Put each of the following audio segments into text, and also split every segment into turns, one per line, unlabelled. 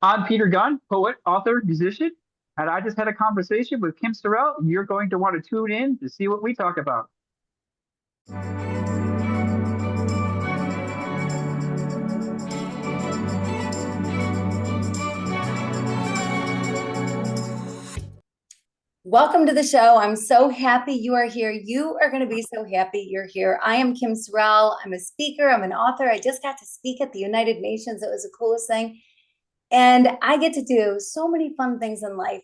I'm Peter Gunn, poet, author, musician, and I just had a conversation with Kim Sorrelle. You're going to want to tune in to see what we talk about.
Welcome to the show. I'm so happy you are here. You are going to be so happy you're here. I am Kim Sorrelle. I'm a speaker. I'm an author. I just got to speak at the United Nations. It was the coolest thing. And I get to do so many fun things in life.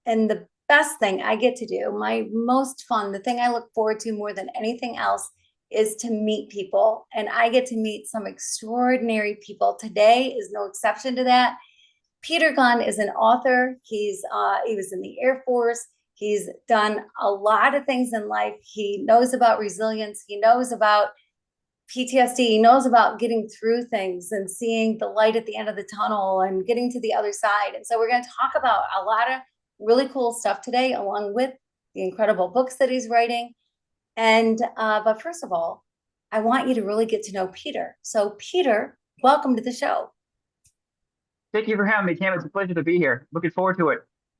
And the best thing I get to do, my most fun, the thing I look forward to more than anything else, is to meet people. And I get to meet some extraordinary people. Today is no exception to that. Peter Gunn is an author. He was in the Air Force. He's done a lot of things in life. He knows about resilience. He knows about PTSD. He knows about getting through things and seeing the light at the end of the tunnel and getting to the other side. And so we're going to talk about a lot of really cool stuff today, along with the incredible books that he's writing. But first of all, I want you to really get to know Peter. So Peter, welcome to the show.
Thank you for having me, Kim. It's a pleasure to be here. Looking forward to it.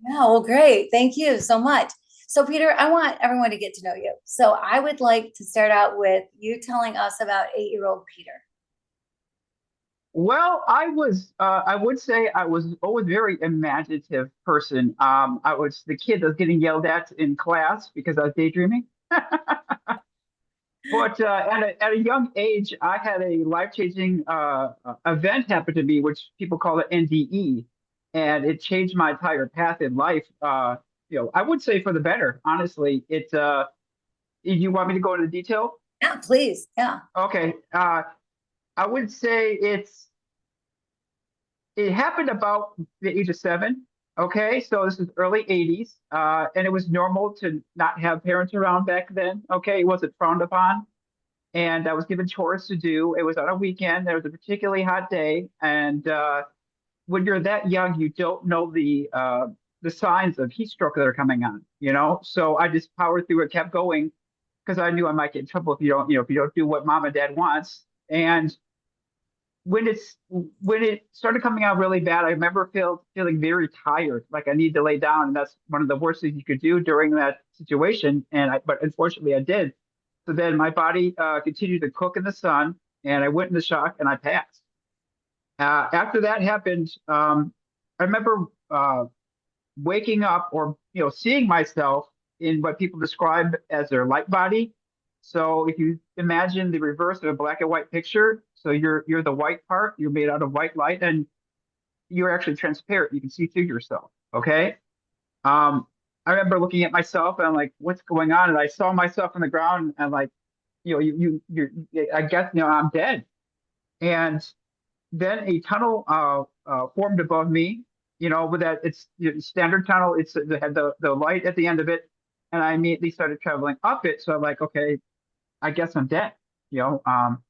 Yeah, well, great. Thank you so much. So, Peter, I want everyone to get to know you. So, I would like to start out with you telling us about 8-year-old Peter.
Well, I would say I was always a very imaginative person. I was the kid that was getting yelled at in class because I was daydreaming. But at a young age, I had a life-changing event happen to me, which people call it NDE, and it changed my entire path in life. I would say for the better, honestly. You want me to go into detail?
Yeah, please. Yeah.
Okay. I would say it happened about the age of 7. Okay, so this is early 80s, and it was normal to not have parents around back then. Okay, it wasn't frowned upon, and I was given chores to do. It was on a weekend. There was a particularly hot day, and when you're that young, you don't know the signs of heat stroke that are coming on. So I just powered through it, kept going, because I knew I might get in trouble if you don't do what mom and dad wants. And when it started coming out really bad, I remember feeling very tired, like I needed to lay down, and that's one of the worst things you could do during that situation. But unfortunately, I did. So then my body continued to cook in the sun, and I went into shock and I passed. After that happened, I remember waking up or seeing myself in what people describe as their light body. So if you imagine the reverse of a black and white picture, so you're the white part, you're made out of white light, and you're actually transparent. You can see through yourself. Okay. Um, I remember looking at myself and I'm like, what's going on? And I saw myself on the ground and like, I guess, I'm dead. And then a tunnel formed above me, with that it's standard tunnel. It had the light at the end of it. And I immediately started traveling up it. So I'm like, okay, I guess I'm dead. You know, um,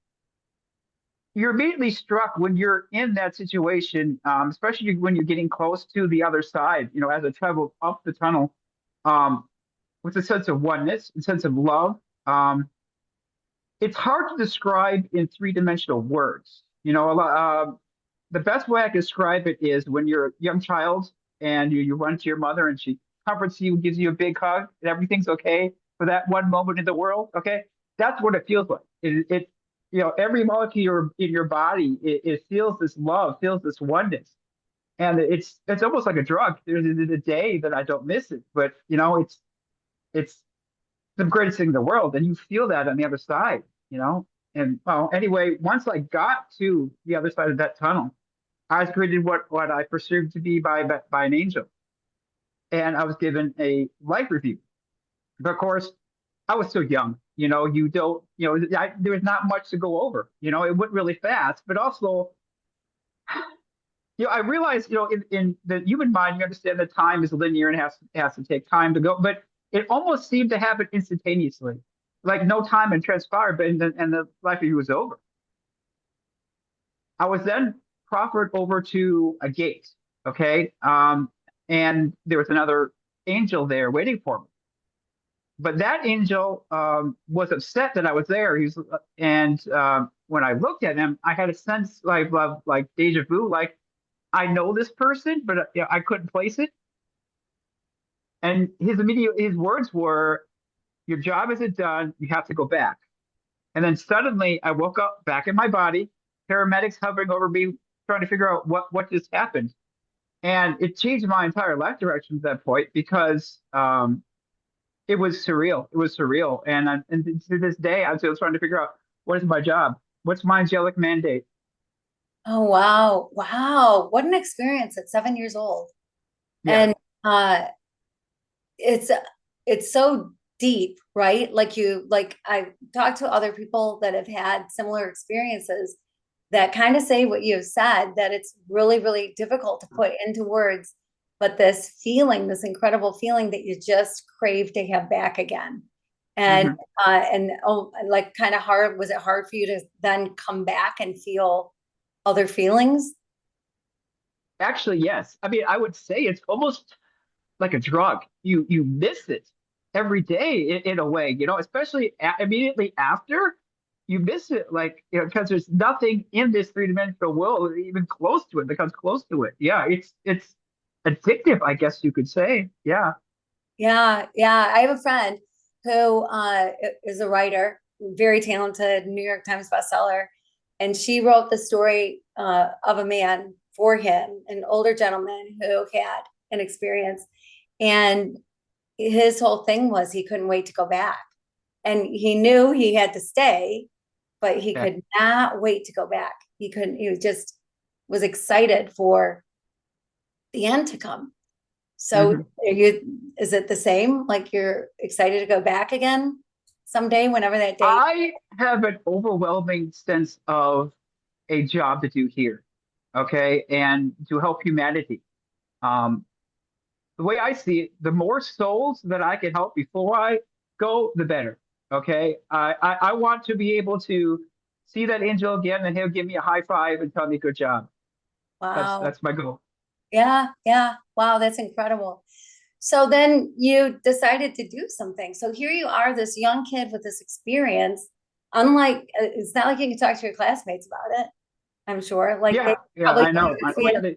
you're immediately struck when you're in that situation, especially when you're getting close to the other side, as I travel up the tunnel, um, with a sense of oneness, a sense of love. Um, it's hard to describe in three-dimensional words. The best way I can describe it is when you're a young child and you run to your mother and she comforts you, gives you a big hug, and everything's okay for that one moment in the world. Okay, that's what it feels like. Every molecule in your body, it feels this love, feels this oneness, and it's almost like a drug. There's a day that I don't miss it, but it's the greatest thing in the world, and you feel that on the other side. And well, anyway, once I got to the other side of that tunnel, I was greeted what I perceived to be by an angel, and I was given a life review. But of course, I was so young. You don't. There was not much to go over. It went really fast, but also, I realized, in the human mind, you understand that time is linear and has to take time to go, but it almost seemed to happen instantaneously, like no time had transpired, but and the life review was over. I was then proffered over to a gate, okay? And there was another angel there waiting for me. But that angel was upset that I was there. And when I looked at him, I had a sense like deja vu, like I know this person, but I couldn't place it. And his words were, "Your job isn't done. You have to go back." And then suddenly I woke up back in my body, paramedics hovering over me, trying to figure out what just happened. And it changed my entire life direction at that point because it was surreal. It was surreal. And to this day, I'm still trying to figure out what is my job? What's my angelic mandate?
Oh, wow. Wow. What an experience at 7 years old.
Yeah.
And uh it's it's so deep, right? Like I've talked to other people that have had similar experiences that kind of say what you've said, that it's really, really difficult to put into words, but this feeling, this incredible feeling that you just crave to have back again. And
Hmm.
and like kind of hard, was it hard for you to then come back and feel other feelings?
Actually, yes. I mean, I would say it's almost like a drug. You miss it every day in a way, especially immediately after you miss it, like because there's nothing in this three-dimensional world even close to it that comes close to it. Yeah, it's addictive, I guess you could say. Yeah,
Yeah, yeah. I have a friend who is a writer, very talented, New York Times bestseller, and she wrote the story of a man for him, an older gentleman who had an experience, and his whole thing was he couldn't wait to go back, and he knew he had to stay, but he
yeah.
could not wait to go back. He couldn't. He just was excited for the end to come. So
Hmm.
is it the same? Like you're excited to go back again someday, whenever that day?
I have an overwhelming sense of a job to do here, okay, and to help humanity. Um, the way I see it, the more souls that I can help before I go, the better. Okay. I want to be able to see that angel again and he'll give me a high five and tell me good job.
Wow.
That's my goal.
Yeah, yeah. Wow, that's incredible. So then you decided to do something. So here you are, this young kid with this experience. Unlike, it's not like you can talk to your classmates about it, I'm sure. Like they
Yeah, yeah,
probably
I
don't
know.
understand.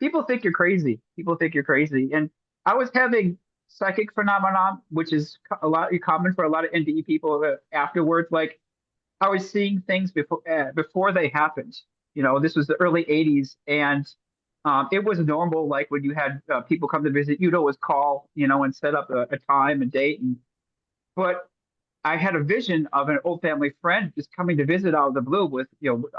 People think you're crazy. People think you're crazy. And I was having psychic phenomenon, which is a lot common for a lot of NDE people afterwards. Like I was seeing things before they happened. This was the early '80s, and it was normal. Like when you had people come to visit, you'd always call, and set up a time and date. But I had a vision of an old family friend just coming to visit out of the blue with,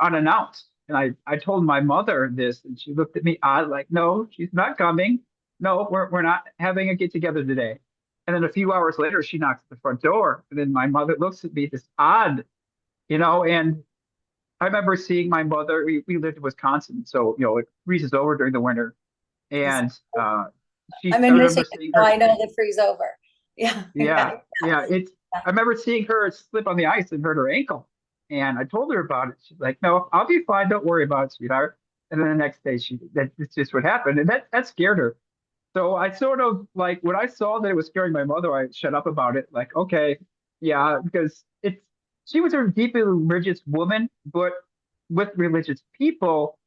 unannounced. And I told my mother this, and she looked at me odd, like, "No, she's not coming. No, we're not having a get together today." And then a few hours later, she knocks at the front door, and then my mother looks at me this odd, and I remember seeing my mother. We lived in Wisconsin, so it freezes over during the winter, and
I'm
I
in
remember
Michigan,
seeing
so
her.
I know the freeze over. Yeah, yeah,
Yeah, yeah. I remember seeing her slip on the ice and hurt her ankle, and I told her about it. She's like, "No, I'll be fine. Don't worry about it, sweetheart." And then the next day, that's just what happened, and that scared her. So I sort of like when I saw that it was scaring my mother, I shut up about it. Like, okay, yeah, because she was a deeply religious woman, but with religious people,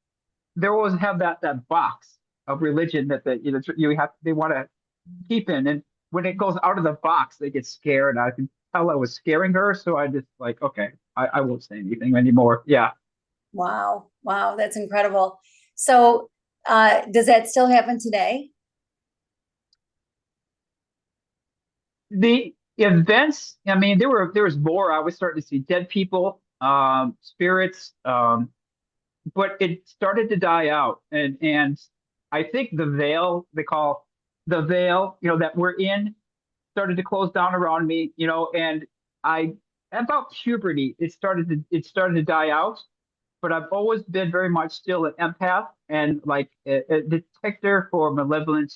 they always have that box of religion that they want to keep in, and when it goes out of the box, they get scared. I can tell I was scaring her, so I just like, okay, I won't say anything anymore. Yeah,
wow, wow, that's incredible. So, does that still happen today?
the events. I mean, there was more. I was starting to see dead people, spirits, but it started to die out, and I think the veil they call the veil, that we're in, started to close down around me, and I about puberty, it started to die out. But I've always been very much still an empath and like a detector for malevolent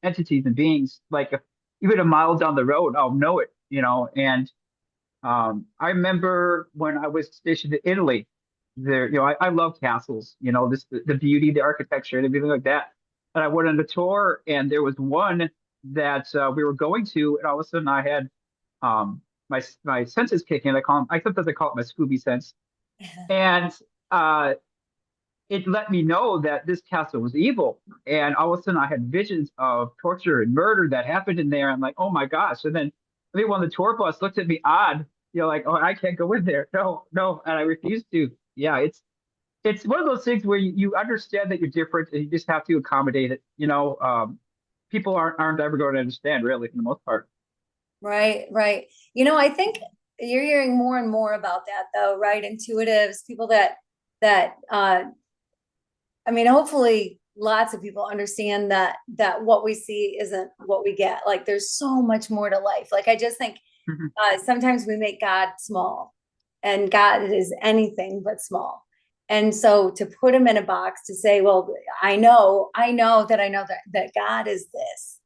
entities and beings. Like even a mile down the road, I'll know it. And I remember when I was stationed in Italy, I love castles, the beauty, the architecture, and everything like that. And I went on a tour, and there was one that we were going to, and all of a sudden I had my senses kicking. I sometimes I call it my Scooby sense, and uh, it let me know that this castle was evil. And all of a sudden I had visions of torture and murder that happened in there. I'm like, oh my gosh. And then I think one of the tour bus looked at me odd, like, oh, I can't go in there. No, no. And I refused to. Yeah, it's one of those things where you understand that you're different and you just have to accommodate it. People aren't ever going to understand really for the most part.
Right, right. I think you're hearing more and more about that though, right? Intuitives, people that I mean, hopefully lots of people understand that what we see isn't what we get. Like there's so much more to life. Like I just think
Mhm.
sometimes we make God small, and God is anything but small. And so to put him in a box to say, well, I know that God is this,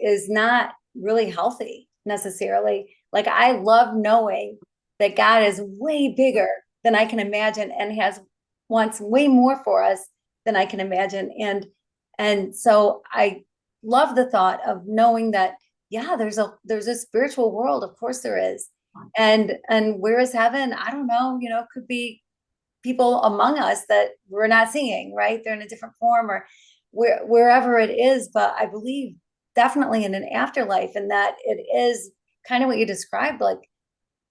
is not really healthy necessarily. Like I love knowing that God is way bigger than I can imagine and wants way more for us than I can imagine. And so I love the thought of knowing that, yeah, there's a spiritual world. Of course there is. And where is heaven? I don't know, could be people among us that we're not seeing, right? They're in a different form or wherever it is. But I believe definitely in an afterlife, and that it is kind of what you described, like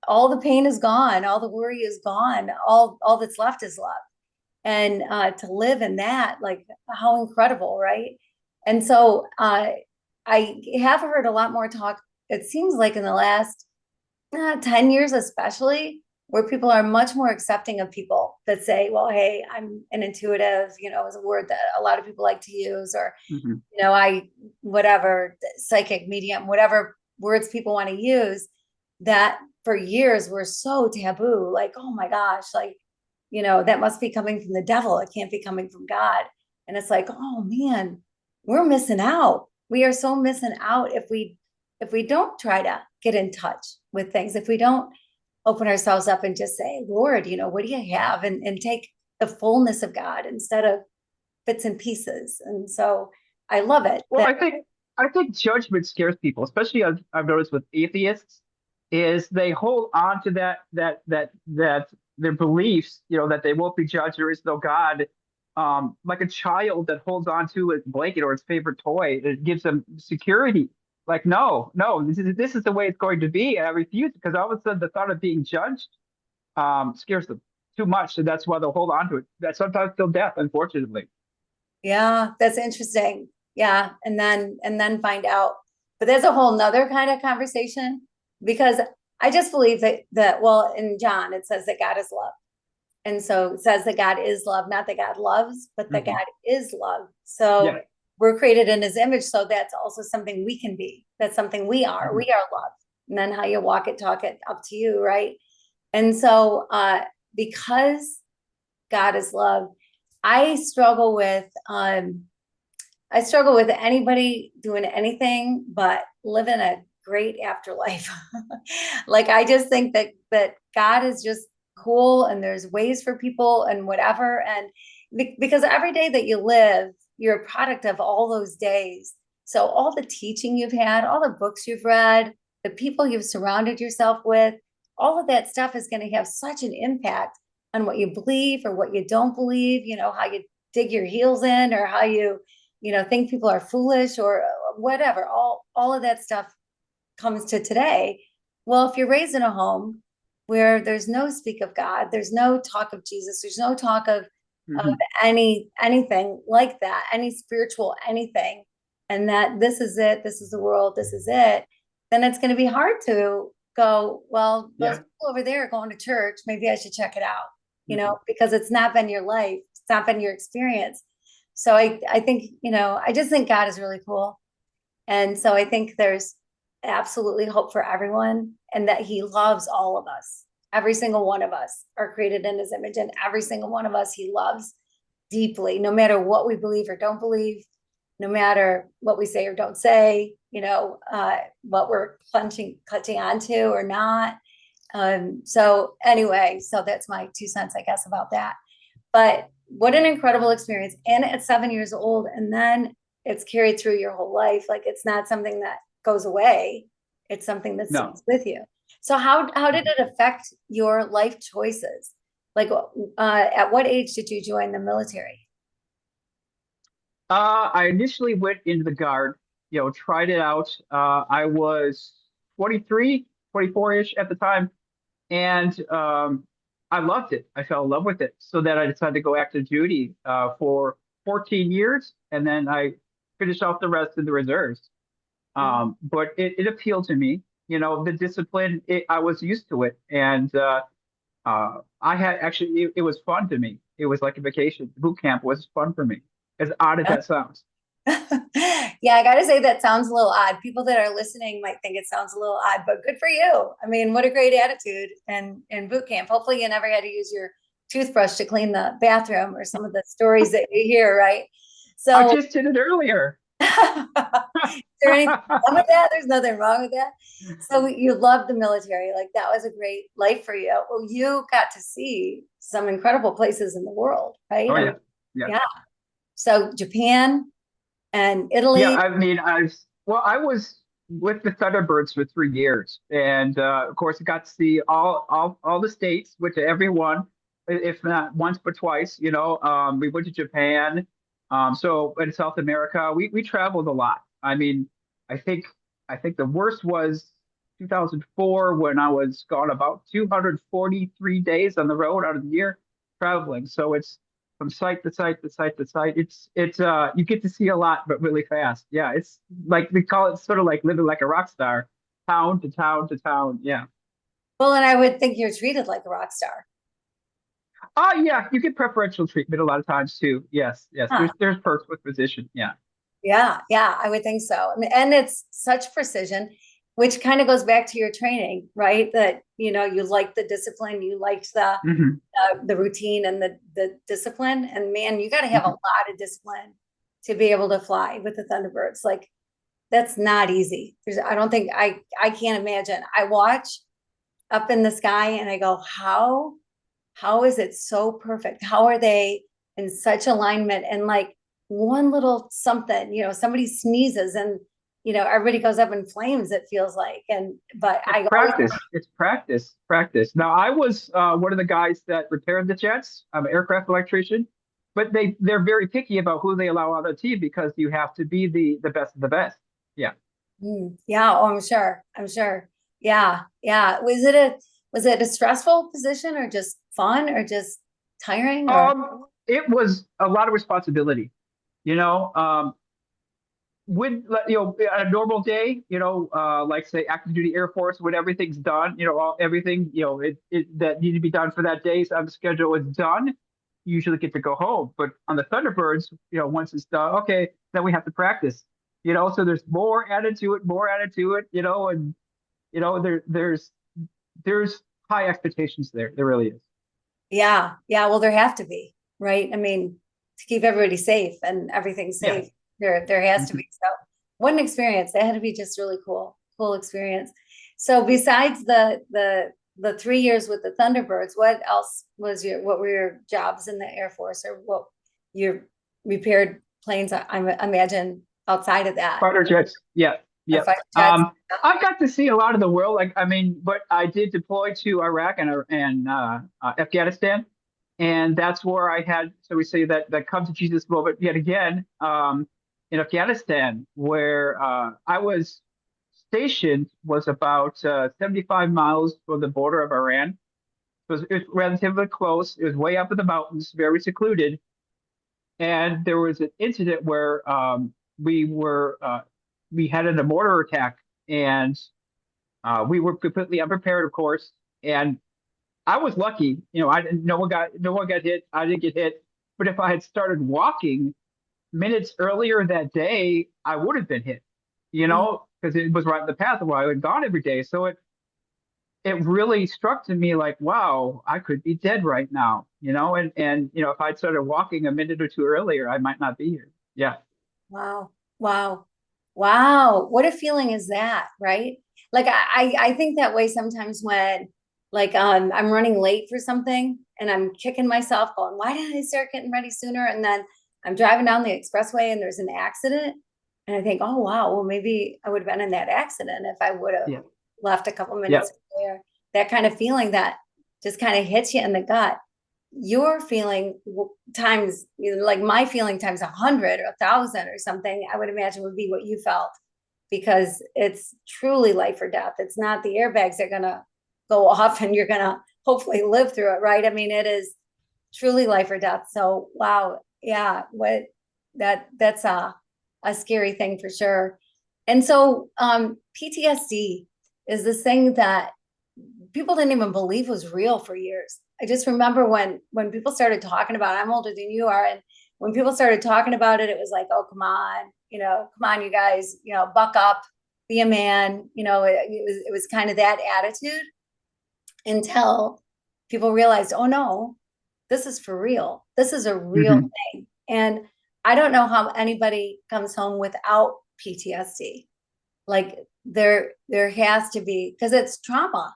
all the pain is gone, all the worry is gone, all that's left is love. And to live in that, like how incredible, right? And so I have heard a lot more talk, it seems like in the last 10 years especially, where people are much more accepting of people that say, well, hey, I'm an intuitive, is a word that a lot of people like to use, or
Mhm.
I whatever, psychic, medium, whatever words people want to use, that for years were so taboo. Like, oh my gosh, like, that must be coming from the devil. It can't be coming from God. And it's like, oh man, we're missing out. We are so missing out if we don't try to get in touch with things, if we don't open ourselves up and just say, Lord, what do you have? And take the fullness of God instead of bits and pieces. And so I love it
Well,
that,
I think judgment scares people, especially I've noticed with atheists, is they hold on to that their beliefs, that they won't be judged, there is no God, like a child that holds on to its blanket or its favorite toy. It gives them security. Like, no, no, this is the way it's going to be, and I refuse because all of a sudden the thought of being judged scares them too much, and that's why they'll hold on to it. That sometimes till death, unfortunately.
yeah, that's interesting. Yeah. And then find out. But there's a whole nother kind of conversation, because I just believe that, well, in John, it says that God is love. And so it says that God is love, not that God loves, but that
Mhm.
God is love. So
Yeah.
we're created in his image. So that's also something we can be. That's something we are.
Mhm.
We are love. And then how you walk it, talk it, up to you, right? And so because God is love, I struggle with anybody doing anything but living a great afterlife. Like I just think that God is just cool, and there's ways for people and whatever. And because every day that you live, you're a product of all those days. So all the teaching you've had, all the books you've read, the people you've surrounded yourself with, all of that stuff is going to have such an impact on what you believe or what you don't believe, how you dig your heels in, or how you think people are foolish, or whatever. All of that stuff comes to today. Well, if you're raised in a home where there's no speak of God, there's no talk of Jesus, there's no talk of
Mhm.
anything like that, any spiritual anything, and that this is it, this is the world, this is it, then it's going to be hard to go, well, those
Yeah.
people over there are going to church, maybe I should check it out,
Mhm.
because it's not been your life, it's not been your experience. So I think, I just think God is really cool. And so I think there's absolutely hope for everyone, and that he loves all of us. Every single one of us are created in his image, and every single one of us he loves deeply, no matter what we believe or don't believe, no matter what we say or don't say, what we're clutching onto or not. So anyway, so that's my 2 cents, I guess, about that. But what an incredible experience. And at 7 years old, and then it's carried through your whole life. Like it's not something that goes away. It's something that
No.
stays with you. So how did it affect your life choices? Like, at what age did you join the military?
I initially went into the guard, tried it out. I was 23, 24-ish at the time, and I loved it. I fell in love with it. So then I decided to go active duty for 14 years, and then I finished off the rest in the reserves.
Mm.
But it appealed to me. The discipline, I was used to it. And I had actually, it was fun to me. It was like a vacation. Boot camp was fun for me, as odd as that sounds.
Yeah, I gotta say that sounds a little odd. People that are listening might think it sounds a little odd, but good for you. I mean, what a great attitude in boot camp. Hopefully you never had to use your toothbrush to clean the bathroom or some of the stories that you hear, right?
I
So
just did it earlier.
is there anything wrong with that? There's nothing wrong with that. So you love the military. Like that was a great life for you. Well, you got to see some incredible places in the world, right?
Oh,
I
yeah.
mean,
Yeah.
yeah. So Japan and
Yeah.
Italy.
I mean, I was with the Thunderbirds for 3 years. And of course, I got to see all the states, which everyone, if not once but twice, we went to Japan. So in South America, we traveled a lot. I mean, I think I think the worst was 2004 when I was gone about 243 days on the road out of the year traveling. So it's from site to site to site to site. It's you get to see a lot, but really fast. Yeah, it's like they call it sort of like living like a rock star, town to town to town. Yeah.
Well, and I would think you're treated like a rock star.
Oh yeah, you get preferential treatment a lot of times too. Yes, yes.
Huh.
There's perks with position. Yeah.
Yeah, yeah, I would think so. I mean, and it's such precision, which kind of goes back to your training, right? That you like the discipline, you liked
Hmm.
the routine and the discipline. And man, you got to have a
Hmm.
lot of discipline to be able to fly with the Thunderbirds. Like that's not easy. I don't think I can't imagine. I watch up in the sky and I go, how is it so perfect? How are they in such alignment? And like one little something, somebody sneezes and everybody goes up in flames, it feels like. And but
It's
I always
practice. It's practice. Practice. Now, I was one of the guys that repaired the jets. I'm an aircraft electrician, but they're very picky about who they allow on the team because you have to be the best of the best. Yeah.
yeah, oh, I'm sure. I'm sure. Yeah, yeah. Was it a stressful position or just fun or just tiring or
It was a lot of responsibility. You know, with on a normal day, like say active duty Air Force, when everything's done, everything that needed to be done for that day's on the schedule is done. You usually get to go home. But on the Thunderbirds, once it's done, okay, then we have to practice. So there's more added to it, more added to it. And there's high expectations there. There really is.
yeah, yeah. Well, there have to be, right? I mean, to keep everybody safe and everything
Yeah.
safe, there has to
Mhm.
be. So what an experience. That had to be just really cool experience. So besides the 3 years with the Thunderbirds, what else what were your jobs in the Air Force or what your repaired planes, I imagine outside of that,
Fighter jets. Yeah.
or
Yep.
fighter jets?
I got to see a lot of the world. Like, I mean, but I did deploy to Iraq and Afghanistan, and that's where I had. So we say that come to Jesus moment yet again. In Afghanistan, where I was stationed, was about 75 miles from the border of Iran. It was relatively close. It was way up in the mountains, very secluded. And there was an incident where we had a mortar attack, and we were completely unprepared, of course. And I was lucky, I didn't, no one got hit. I didn't get hit. But if I had started walking minutes earlier that day, I would have been hit,
Mm.
because it was right in the path of where I had gone every day. So it really struck to me like, wow, I could be dead right now, and if I'd started walking a minute or two earlier, I might not be here. Yeah.
Wow. Wow. Wow. What a feeling is that, right? Like I think that way sometimes when like I'm running late for something and I'm kicking myself going, why didn't I start getting ready sooner? And then I'm driving down the expressway and there's an accident. And I think, oh wow, well maybe I would have been in that accident if I would have
Yeah.
left a couple
Yeah.
minutes earlier. That kind of feeling that just kind of hits you in the gut. your feeling times, like my feeling times 100 or 1,000 or something, I would imagine would be what you felt, because it's truly life or death. It's not the airbags that are going to go off and you're going to hopefully live through it, right? I mean, it is truly life or death. So, wow. Yeah. That's a scary thing for sure. And so, PTSD is this thing that people didn't even believe was real for years. I just remember when people started talking about it. I'm older than you are, and when people started talking about it, it was like, oh, come on, come on, you guys, buck up, be a man. It was kind of that attitude until people realized, oh no, this is for real. This is a real
Mhm.
thing. And I don't know how anybody comes home without PTSD. Like there has to be, because it's trauma.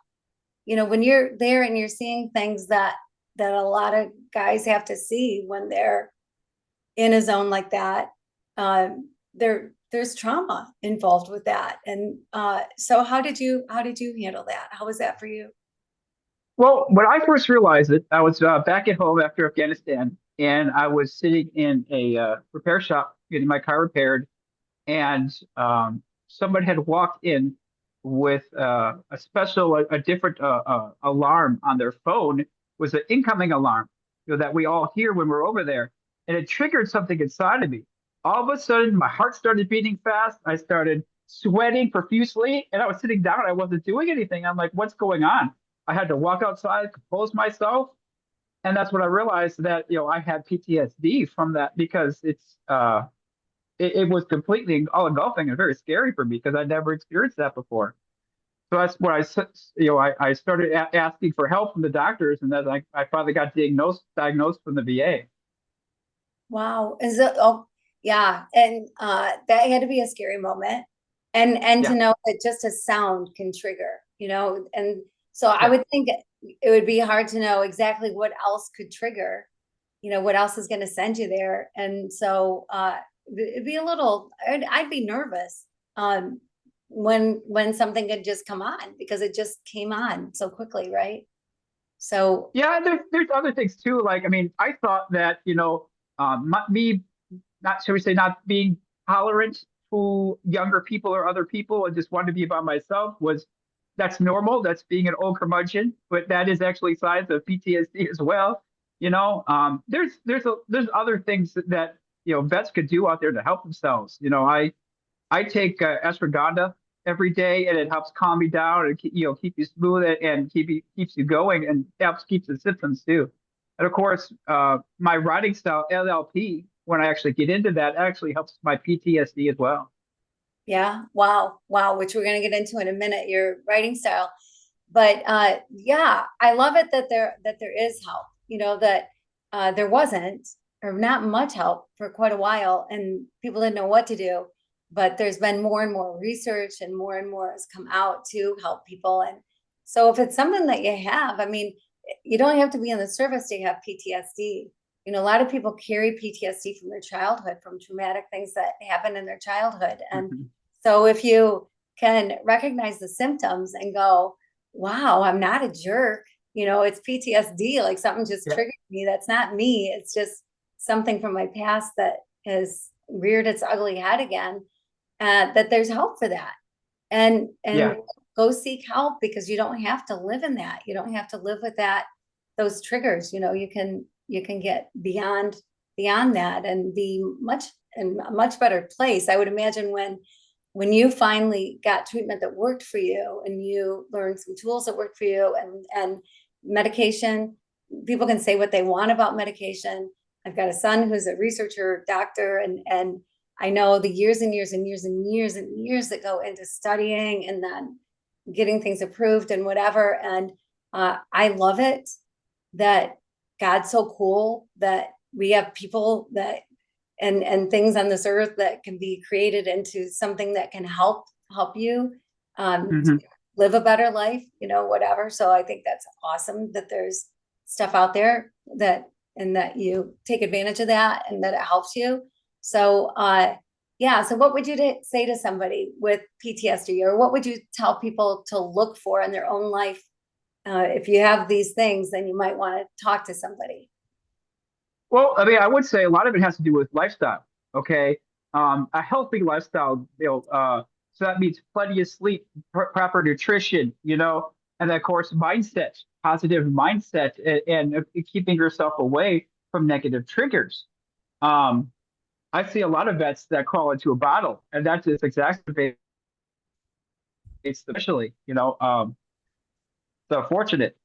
When you're there and you're seeing things that a lot of guys have to see when they're in a zone like that, there's trauma involved with that. And so how did you handle that? How was that for you?
Well, when I first realized it, I was back at home after Afghanistan, and I was sitting in a repair shop getting my car repaired, and someone had walked in with a different alarm on their phone. Was an incoming alarm, that we all hear when we're over there, and it triggered something inside of me. All of a sudden, my heart started beating fast. I started sweating profusely, and I was sitting down. I wasn't doing anything. I'm like, "What's going on?" I had to walk outside, compose myself, and that's when I realized that I had PTSD from that, because it was completely all engulfing and very scary for me because I'd never experienced that before. So that's where I started asking for help from the doctors, and then I finally got diagnosed from the VA.
Wow. Is it, oh, yeah. And that had to be a scary moment. And to
Yeah,
know that just a sound can trigger, and so I
yeah,
would think it would be hard to know exactly what else could trigger, what else is going to send you there. And so it'd be I'd be nervous when something could just come on, because it just came on so quickly, right? So
yeah. And there's other things too. Like, I mean, I thought that me not shall we say not being tolerant to younger people or other people and just wanted to be by myself was that's normal. That's being an old curmudgeon, but that is actually signs of PTSD as well. There's other things that vets could do out there to help themselves. I take ashwagandha every day, and it helps calm me down and keep you smooth and keeps you going, and helps keeps the symptoms too. And of course, my writing style LLP, when I actually get into that, actually helps my PTSD as well.
yeah, wow, which we're going to get into in a minute, your writing style. But yeah, I love it that there is help, that there wasn't, or not much help for quite a while, and people didn't know what to do. But there's been more and more research, and more has come out to help people. And so if it's something that you have, I mean, you don't have to be in the service to have PTSD. A lot of people carry PTSD from their childhood, from traumatic things that happened in their childhood. And
Mhm.
so if you can recognize the symptoms and go, wow, I'm not a jerk. It's PTSD, like something just
Yeah,
triggered me. That's not me. It's just something from my past that has reared its ugly head again. That there's help for that. And
yeah,
go seek help, because you don't have to live in that. You don't have to live with those triggers. You can get beyond that and be in a much better place. I would imagine when you finally got treatment that worked for you, and you learned some tools that worked for you, and medication, people can say what they want about medication. I've got a son who's a researcher, doctor, and I know the years and years and years and years and years that go into studying and then getting things approved and whatever. And I love it that God's so cool that we have people that and things on this earth that can be created into something that can help you
hmm,
live a better life, whatever. So I think that's awesome that there's stuff out there that you take advantage of that, and that it helps you. So yeah, so what would you say to somebody with PTSD, or what would you tell people to look for in their own life if you have these things, then you might want to talk to somebody.
Well, I mean, I would say a lot of it has to do with lifestyle. Okay. A healthy lifestyle, so that means plenty of sleep, proper nutrition, and of course, mindset, positive mindset, and keeping yourself away from negative triggers. Um, I see a lot of vets that crawl into a bottle, and that just exacerbates, especially, so fortunate.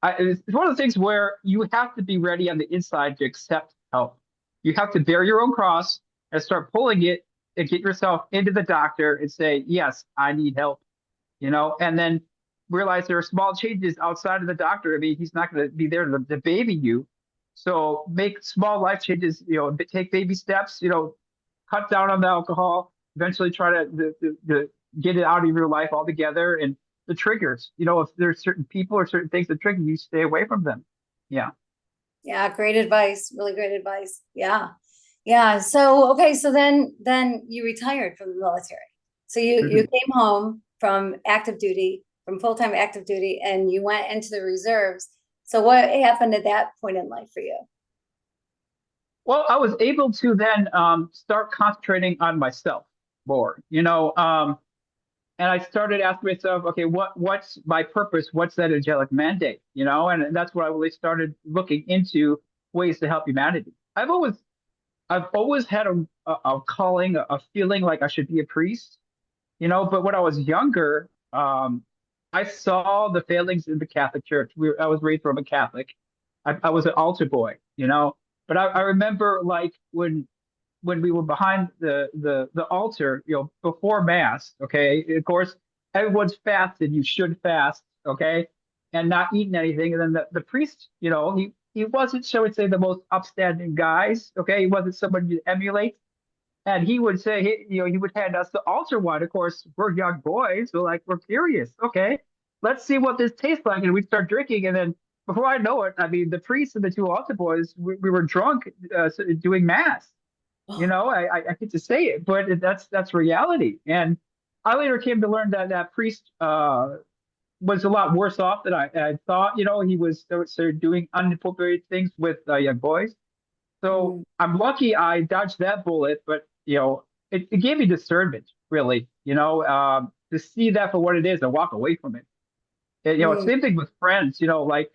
It's one of the things where you have to be ready on the inside to accept help. You have to bear your own cross and start pulling it and get yourself into the doctor and say, yes, I need help, and then realize there are small changes outside of the doctor. I mean, he's not going to be there to baby you. So make small life changes, take baby steps, cut down on the alcohol, eventually try to get it out of your life altogether. And the triggers, if there's certain people or certain things that trigger you, stay away from them. Yeah.
Yeah, great advice. Really great advice. Yeah. Yeah. So okay, so then you retired from the military. So you
Mhm.
came home from active duty, from full-time active duty, and you went into the reserves. So what happened at that point in life for you?
Well, I was able to then start concentrating on myself more, and I started asking myself, okay, what's my purpose? What's that angelic mandate? And that's where I really started looking into ways to help humanity. I've always had a calling, a feeling like I should be a priest, but when I was younger, I saw the failings in the Catholic Church. I was raised from a Catholic. I was an altar boy, but I remember like when we were behind the altar, before mass, okay, of course, everyone's fasted, you should fast, okay, and not eating anything. And then the priest, he wasn't, shall we say, the most upstanding guys, okay, he wasn't someone you emulate. And he would say, he would hand us the altar wine. Of course, we're young boys, so like we're curious. Okay, let's see what this tastes like, and we start drinking. And then before I know it, I mean, the priest and the two altar boys, we were drunk, doing mass. I hate to say it, but that's reality. And I later came to learn that that priest was a lot worse off than I thought. He was started doing inappropriate things with young boys. So
Mm,
I'm lucky I dodged that bullet, but it gave me discernment, really. To see that for what it is and walk away from it. And,
mm,
same thing with friends. Like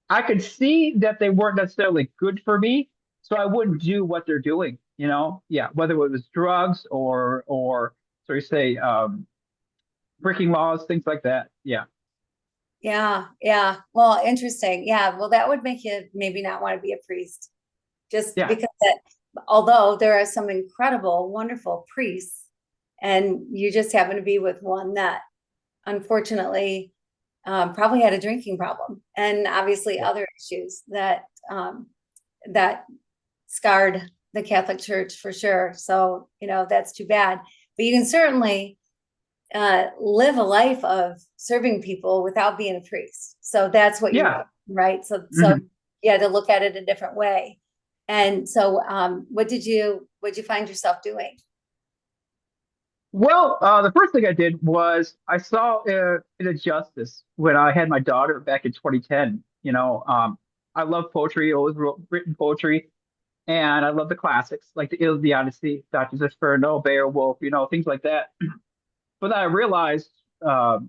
I could see that they weren't necessarily good for me, so I wouldn't do what they're doing. Yeah, whether it was drugs or so you say breaking laws, things like that. Yeah,
yeah, yeah. Well, interesting. Yeah. Well, that would make you maybe not want to be a priest, just
yeah,
because that, although there are some incredible, wonderful priests, and you just happen to be with one that unfortunately probably had a drinking problem, and obviously
yeah,
other issues that scarred the Catholic Church for sure. So, that's too bad. But you can certainly live a life of serving people without being a priest. So that's what you
yeah.
want, right? So
Mhm.
you had to look at it a different way. And so, what did you find yourself doing?
Well, the first thing I did was I saw an injustice when I had my daughter back in 2010. I love poetry, always written poetry, and I love the classics like the Iliad, the Odyssey, Doctor's Inferno, Beowulf, things like that. But then I realized, I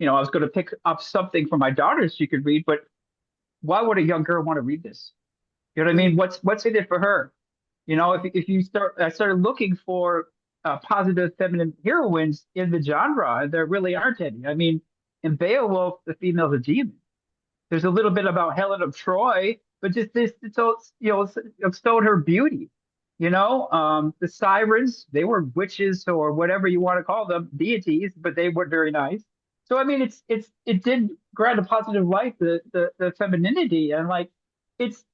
was going to pick up something for my daughter she could read, but why would a young girl want to read this? You know what I
Mm,
mean? What's in it for her? If you I started looking for positive feminine heroines in the genre, and there really aren't any. I mean, in Beowulf, the female's a demon. There's a little bit about Helen of Troy, but just this, so extol her beauty. The sirens, they were witches or whatever you want to call them, deities, but they weren't very nice. So I mean, it did grant a positive light the femininity, and like it's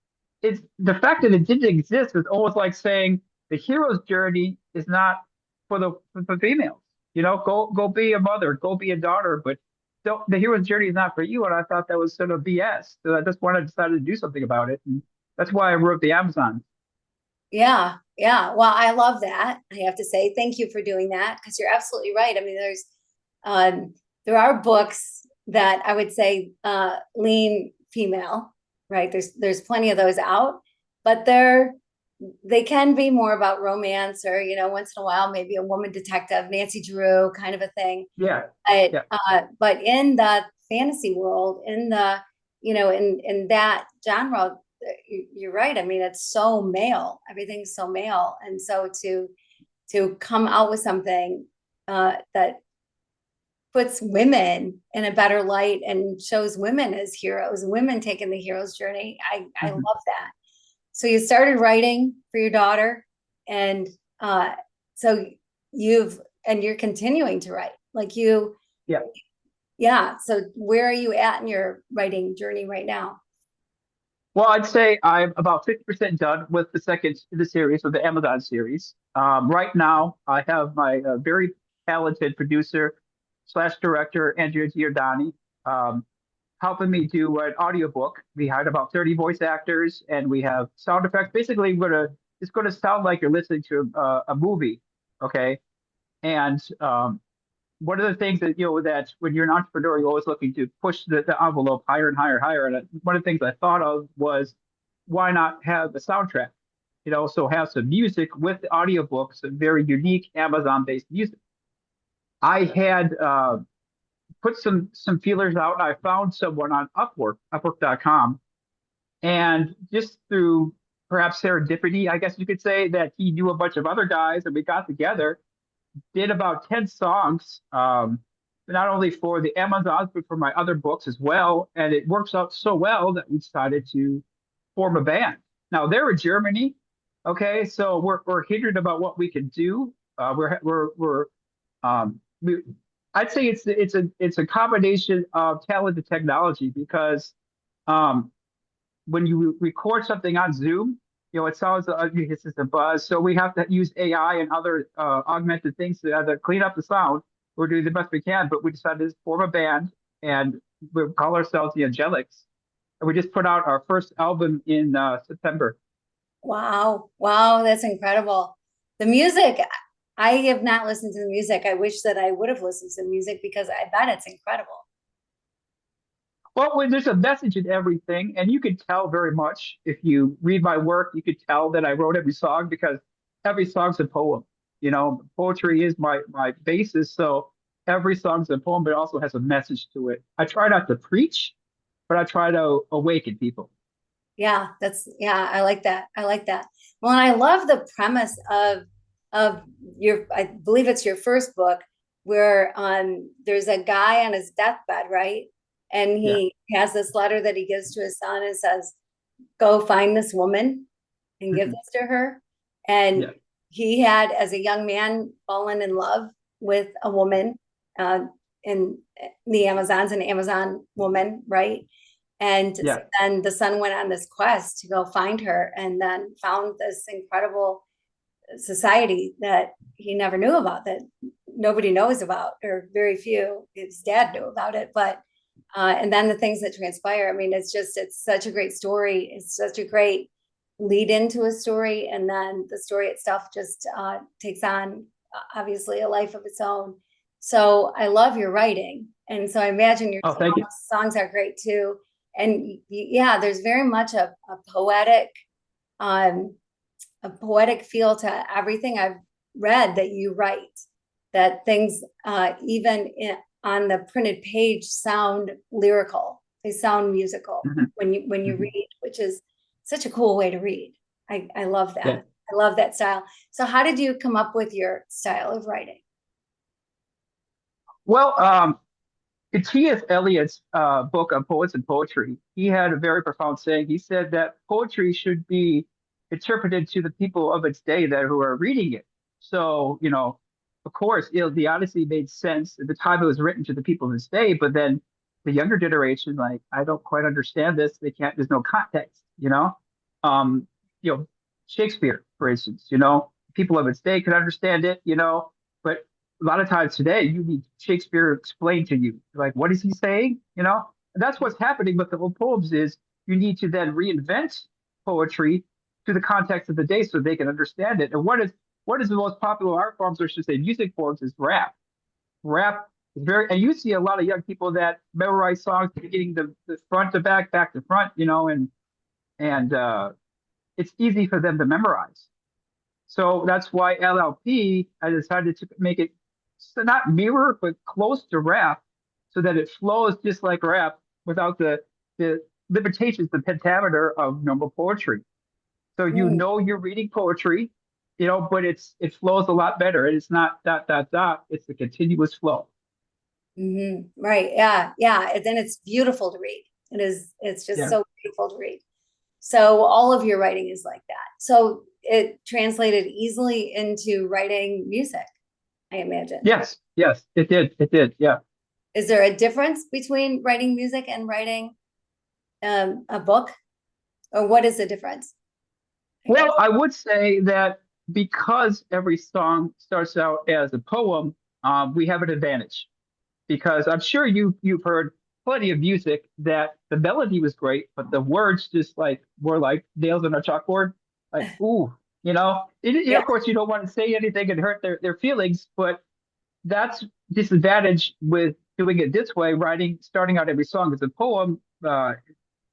it's the fact that it didn't exist is almost like saying the hero's journey is not for females. Go be a mother, go be a daughter, but the hero's journey is not for you. And I thought that was sort of BS. So that's why I decided to do something about it. And that's why I wrote the Amazon.
yeah, yeah. Well, I love that. I have to say thank you for doing that, because you're absolutely right. I mean, um, there are books that I would say lean female, right? There's plenty of those out, but they can be more about romance, or once in a while maybe a woman detective, Nancy Drew kind of a thing.
Yeah. Yeah.
But in the fantasy world, in the in that genre, you're right. I mean, it's so male. Everything's so male, and so to come out with something that puts women in a better light and shows women as heroes, women taking the hero's journey. I
Mhm.
love that. So you started writing for your daughter, and so you're continuing to write, like
Yeah.
yeah. So where are you at in your writing journey right now?
Well, I'd say I'm about 50% done with the second in the series, of the Amazon series. Right now, I have my very talented producer slash director, Andrea Giordani, um, helping me do an audiobook. We hired about 30 voice actors, and we have sound effects. Basically, it's gonna sound like you're listening to a movie, okay? And one of the things that that when you're an entrepreneur, you're always looking to push the envelope higher and higher, higher. And one of the things I thought of was, why not have a soundtrack? So have some music with the audiobooks, some very unique Amazon-based music. I had put some feelers out, and I found someone on Upwork.com, and just through perhaps serendipity, I guess you could say, that he knew a bunch of other guys, and we got together, did about 10 songs, not only for the Amazons, but for my other books as well. And it works out so well that we decided to form a band. Now they're in Germany. Okay. So we're hindered about what we can do. We, I'd say it's a combination of talent and technology, because um, when you record something on Zoom, it sounds like it's just a buzz. So we have to use AI and other augmented things to either clean up the sound. We're doing the best we can, but we decided to form a band, and we call ourselves the Angellics. And we just put out our first album in September.
Wow. Wow, that's incredible. The music, I have not listened to the music. I wish that I would have listened to the music because I bet it's incredible.
Well, when there's a message in everything, and you can tell very much if you read my work, you could tell that I wrote every song, because every song's a poem. Poetry is my basis, so every song's a poem, but it also has a message to it. I try not to preach, but I try to awaken people.
Yeah, I like that. I like that. Well, and I love the premise of your, I believe it's your first book, where there's a guy on his deathbed, right? And
Yeah.
he has this letter that he gives to his son and says, "Go find this woman and give
Mhm.
this to her." And
Yeah.
he had, as a young man, fallen in love with a woman uh, in the Amazons, an Amazon woman, right? And so
Yeah.
then the son went on this quest to go find her, and then found this incredible society that he never knew about, that nobody knows about, or very few. His dad knew about it, but and then the things that transpire. I mean, it's such a great story. It's such a great lead into a story, and then the story itself just takes on obviously a life of its own. So I love your writing, and so I imagine your
Oh, thank you.
songs are great too. And yeah, there's very much um, a poetic feel to everything I've read that you write. That things, on the printed page, sound lyrical. They sound musical
Mhm.
when you
Mhm.
read, which is such a cool way to read. I love
Yeah.
that. I love that style. So how did you come up with your style of writing?
Well, in T.S. Eliot's book on poets and poetry, he had a very profound saying. He said that poetry should be interpreted to the people of its day that who are reading it. So, of course, the Odyssey made sense at the time it was written to the people of its day, but then the younger generation, like, I don't quite understand this. They can't. There's no context. Um, you know, Shakespeare, for instance. People of its day could understand it. But a lot of times today, you need Shakespeare explained to you, like, what is he saying? And that's what's happening with the old poems, is you need to then reinvent poetry to the context of the day so they can understand it. And what is the most popular art forms, or I should say music forms, is rap. Rap It's very, and you see a lot of young people that memorize songs, getting the front to back to front, and it's easy for them to memorize. So that's why LLP, I decided to make it so not mirror, but close to rap so that it flows just like rap without the limitations, the pentameter of normal poetry. So
Mm,
you're reading poetry, but it flows a lot better. And it's not dot dot dot. It's a continuous flow.
right. Yeah. Yeah. And then it's beautiful to read. It's just
Yeah.
so beautiful to read. So all of your writing is like that. So it translated easily into writing music, I imagine.
Yes. Yes. It did. It did. Yeah.
Is there a difference between writing music and writing a book? Or what is the difference, I guess?
Well, I would say that because every song starts out as a poem, we have an advantage. Because I'm sure you've heard plenty of music that the melody was great, but the words just like were like nails on a chalkboard. Like, ooh,
Yeah.
of course you don't want to say anything and hurt their feelings, but that's disadvantage with doing it this way, starting out every song as a poem.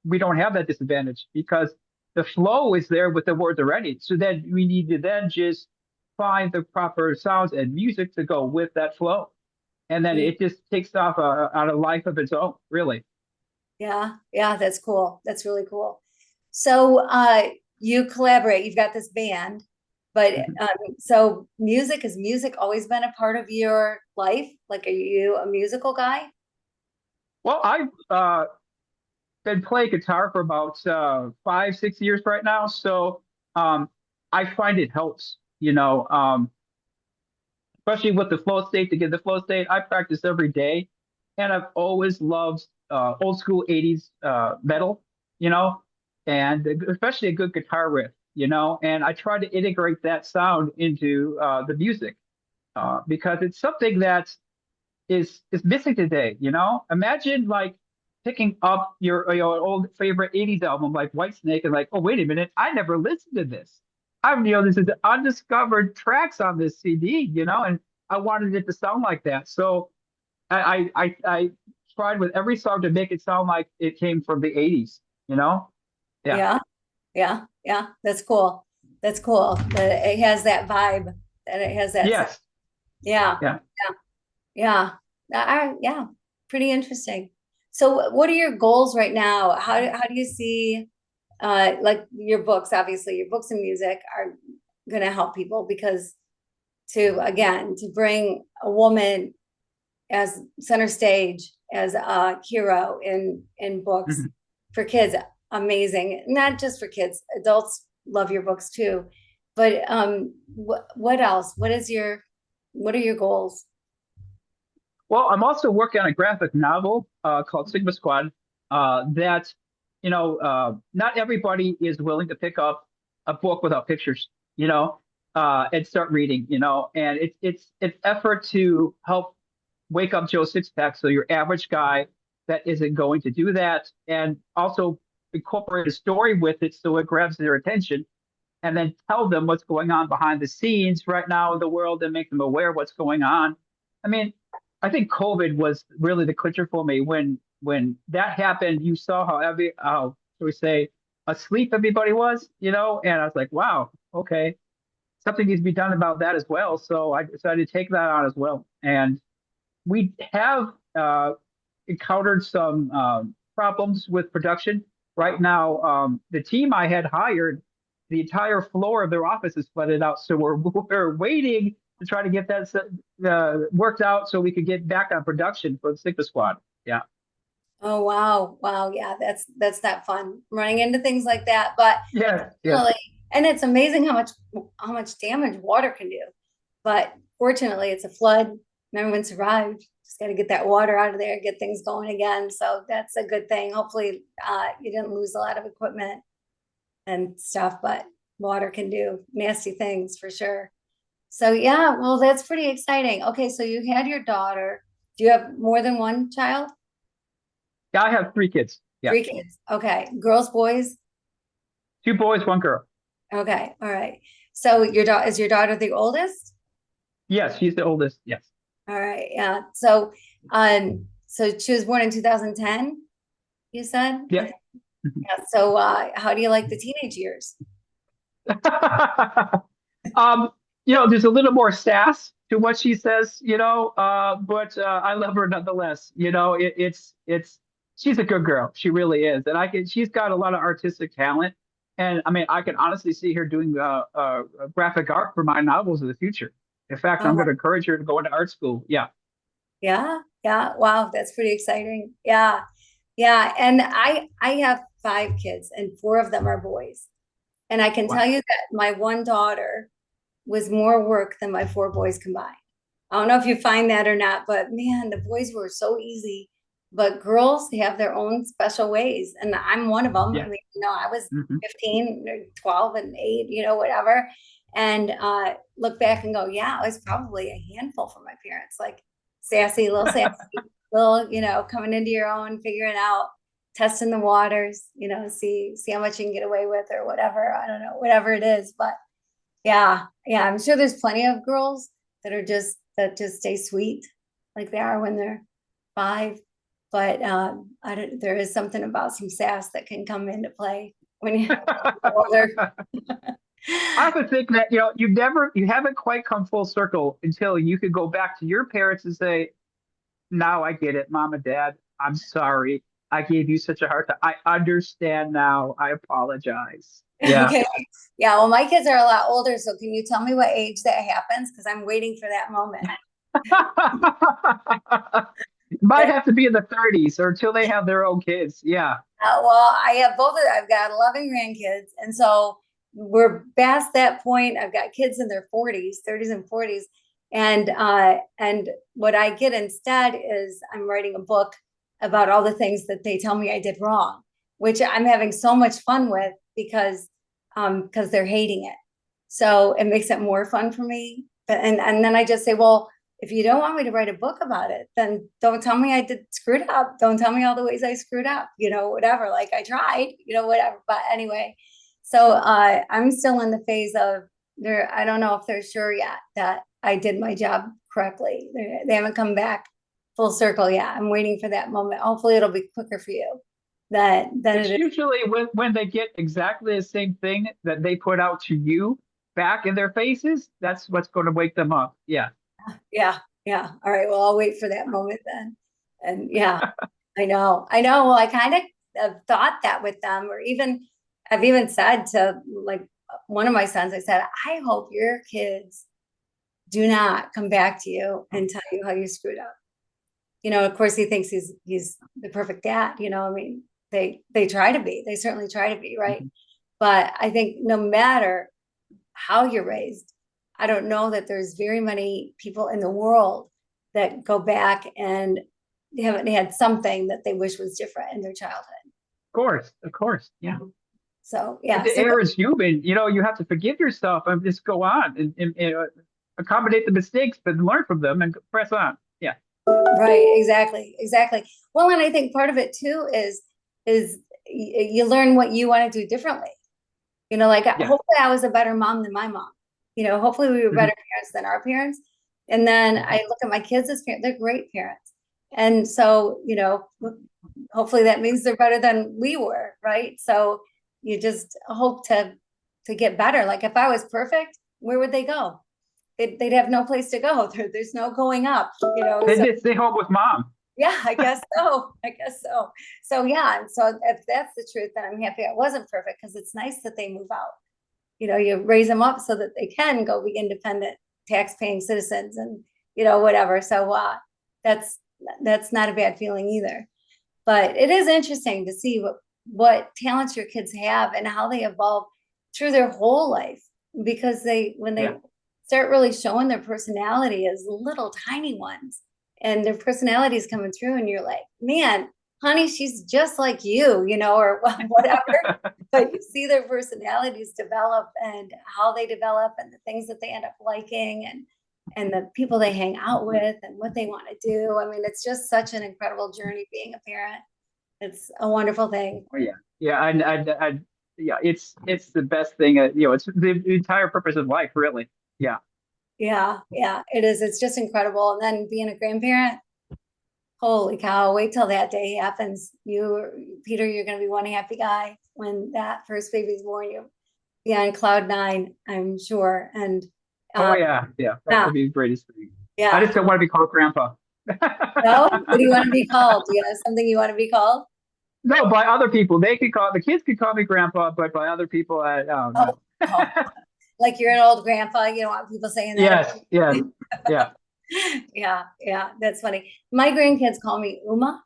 We don't have that disadvantage because the flow is there with the words already. So then we need to then just find the proper sounds and music to go with that flow, and then
Mm,
it just takes off on a life of its own, really.
yeah. Yeah. That's cool. That's really cool. So you collaborate, you've got this band, but
Mhm.
so has music always been a part of your life? Like, are you a musical guy?
Well, I've been playing guitar for about 5, 6 years right now, so I find it helps, especially with the flow state. To get the flow state, I practice every day, and I've always loved old school '80s metal, you know, and especially a good guitar riff, and I try to integrate that sound into the music because it's something that is missing today. Imagine like picking up your old favorite '80s album like Whitesnake and like, oh wait a minute, I never listened to this. This is undiscovered tracks on this CD, and I wanted it to sound like that. So I tried with every song to make it sound like it came from the '80s. Yeah.
Yeah. Yeah. Yeah. That's cool. That's cool. That it has that vibe, that it has that sound.
Yes.
Yeah.
Yeah.
Yeah. Yeah. Pretty interesting. So what are your goals right now? How do you see like your books, obviously your books and music are going to help people because to bring a woman as center stage as a hero in books
Mhm.
for kids, amazing. Not just for kids, adults love your books too. But what else? What are your goals?
Well, I'm also working on a graphic novel called Sigma Squad. That not everybody is willing to pick up a book without pictures, and start reading, and it's an effort to help wake up Joe Sixpack, so your average guy that isn't going to do that, and also incorporate a story with it so it grabs their attention, and then tell them what's going on behind the scenes right now in the world and make them aware of what's going on. I mean, I think COVID was really the clincher for me. When that happened, you saw how shall we say, asleep everybody was, and I was like, wow, okay, something needs to be done about that as well. So I decided to take that on as well. And we have encountered some problems with production. Right now, the team I had hired, the entire floor of their office is flooded out. So we're waiting to try to get that worked out so we could get back on production for the Sigma Squad. Yeah.
Oh wow, wow, yeah, that's not fun running into things like that. But
Yeah. Yeah.
really, and it's amazing how much damage water can do. But fortunately, it's a flood, and everyone survived. Just got to get that water out of there, get things going again. So that's a good thing. Hopefully, you didn't lose a lot of equipment and stuff, but water can do nasty things for sure. So yeah, well, that's pretty exciting. Okay, so you had your daughter. Do you have more than one child?
Yeah. I have 3 kids. Yeah.
3 kids. Okay. Girls, boys?
2 boys, 1 girl.
Okay. All right. So is your daughter the oldest?
Yes, she's the oldest. Yes.
All right. Yeah. So So she was born in 2010, you said?
Yeah.
Yeah. So how do you like the teenage years?
um, there's a little more sass to what she says, but I love her nonetheless. It's she's a good girl. She really is, and she's got a lot of artistic talent. And I mean, I can honestly see her doing graphic art for my novels in the future. In fact, I'm
Oh,
going to encourage her to go into art school. Yeah.
yeah, yeah. Wow, that's pretty exciting. Yeah, yeah. And I have five kids, and four of them are boys. And I can tell
Wow.
you that my one daughter was more work than my four boys combined. I don't know if you find that or not, but man, the boys were so easy. But girls have their own special ways. And I'm one of them. I
Yeah.
mean, I was
Hmm.
15, 12, and 8, whatever. And look back and go, yeah, it was probably a handful for my parents. Like sassy, little, coming into your own, figuring out, testing the waters, see how much you can get away with or whatever. I don't know, whatever it is. But yeah, I'm sure there's plenty of girls that just stay sweet like they are when they're 5. But I don't. There is something about some sass that can come into play when you're older.
I would think that you haven't quite come full circle until you could go back to your parents and say, now I get it, mom and dad. I'm sorry. I gave you such a hard time. I understand now. I apologize. Yeah.
Okay. Yeah. Well, my kids are a lot older, so can you tell me what age that happens? Because I'm waiting for that moment.
Might have to be in the 30s or until they have their own kids. Yeah.
Well, I have both of them. I've got 11 grandkids. And so we're past that point. I've got kids in their 40s, 30s and 40s. And what I get instead is I'm writing a book about all the things that they tell me I did wrong, which I'm having so much fun with because they're hating it. So it makes it more fun for me. And then I just say, well, if you don't want me to write a book about it, then don't tell me I did screwed up. Don't tell me all the ways I screwed up, whatever. Like I tried, whatever. But anyway, so I'm still in the phase of there. I don't know if they're sure yet that I did my job correctly. They haven't come back full circle yet. I'm waiting for that moment. Hopefully it'll be quicker for you than
It's
it is.
usually when they get exactly the same thing that they put out to you back in their faces, that's what's going to wake them up. Yeah.
Yeah. Yeah. All right. Well, I'll wait for that moment then. And yeah, I know. I know. Well, I kind of have thought that with them, or I've even said to like one of my sons, I said, I hope your kids do not come back to you and tell you how you screwed up. Of course he thinks he's the perfect dad, I mean, they try to be, they certainly try to be, right?
Mhm.
But I think no matter how you're raised, I don't know that there's very many people in the world that go back and they haven't had something that they wish was different in their childhood.
Of course. Of course. Yeah.
So
But
yeah,
the
so
error is human. You have to forgive yourself and just go on and accommodate the mistakes, but learn from them and press on. Yeah.
right, exactly. Well, and I think part of it too is you learn what you want to do differently. Like
Yeah.
hopefully I was a better mom than my mom. Hopefully we were
Mhm.
better parents than our parents. And then
Mhm.
I look at my kids as parents, they're great parents. And so, hopefully that means they're better than we were, right? So you just hope to get better. Like if I was perfect, where would they go? They'd have no place to go. There's no going up,
They
so
just stay home with mom.
yeah, I guess so. I guess so. So yeah, and so if that's the truth, then I'm happy I wasn't perfect because it's nice that they move out. You raise them up so that they can go be independent, tax-paying citizens, and whatever. So that's that's not a bad feeling either. But it is interesting to see what talents your kids have and how they evolve through their whole life because when
Yeah.
they start really showing their personality as little tiny ones and their personalities coming through and you're like, man, honey, she's just like or whatever. But you see their personalities develop and how they develop and the things that they end up liking and the people they hang out with and what they want to do. I mean, it's just such an incredible journey being a parent. It's a wonderful thing.
Oh, yeah. Yeah. Yeah. It's the best thing. It's the entire purpose of life, really. Yeah.
Yeah, yeah, it is. It's just incredible. And then being a grandparent, Holy cow, wait till that day happens. Peter, you're going to be one happy guy when that first baby's born. You be on cloud nine, I'm sure. And
Oh yeah, yeah, that
yeah,
would be the greatest thing. I
yeah.
just don't want to be called grandpa.
No, what do you want to be called? Do you have something you want to be called?
No, by other people, they could call the kids could call me grandpa, but by other people, I don't
Oh,
know.
oh, like you're an old grandpa. You don't want people saying that.
Yes, yes, yeah.
Yeah, yeah, that's funny. My grandkids call me Uma.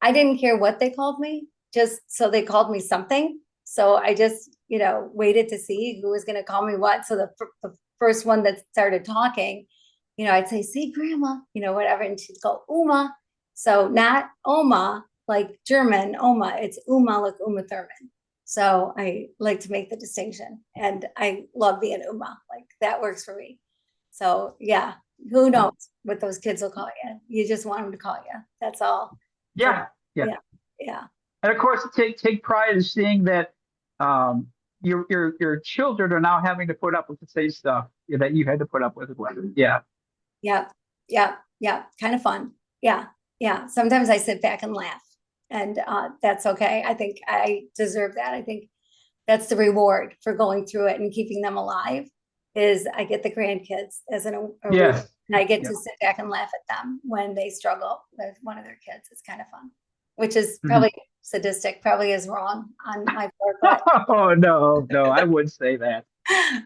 I didn't care what they called me, just so they called me something. So I just, waited to see who was going to call me what. So the first one that started talking, I'd say grandma, whatever. And she'd go, Uma. So not Oma, like German, Oma, it's Uma, like Uma Thurman. So I like to make the distinction, and I love being Uma. Like that works for me. So yeah, who knows what those kids will call you? You just want them to call you. That's all. So
Yeah, yeah.
yeah, yeah,
And of course, take pride in seeing that your children are now having to put up with the same stuff that you had to put up with as well. Yeah.
yeah, yeah, yeah. Kind of fun. Yeah, yeah. Sometimes I sit back and laugh, and that's okay. I think I deserve that. I think that's the reward for going through it and keeping them alive. Is I get the grandkids as a reward,
Yes.
and I get
Yeah.
to sit back and laugh at them when they struggle with one of their kids. It's kind of fun, which is
Mhm.
probably sadistic, probably is wrong on my part,
Oh no, no, I wouldn't say that.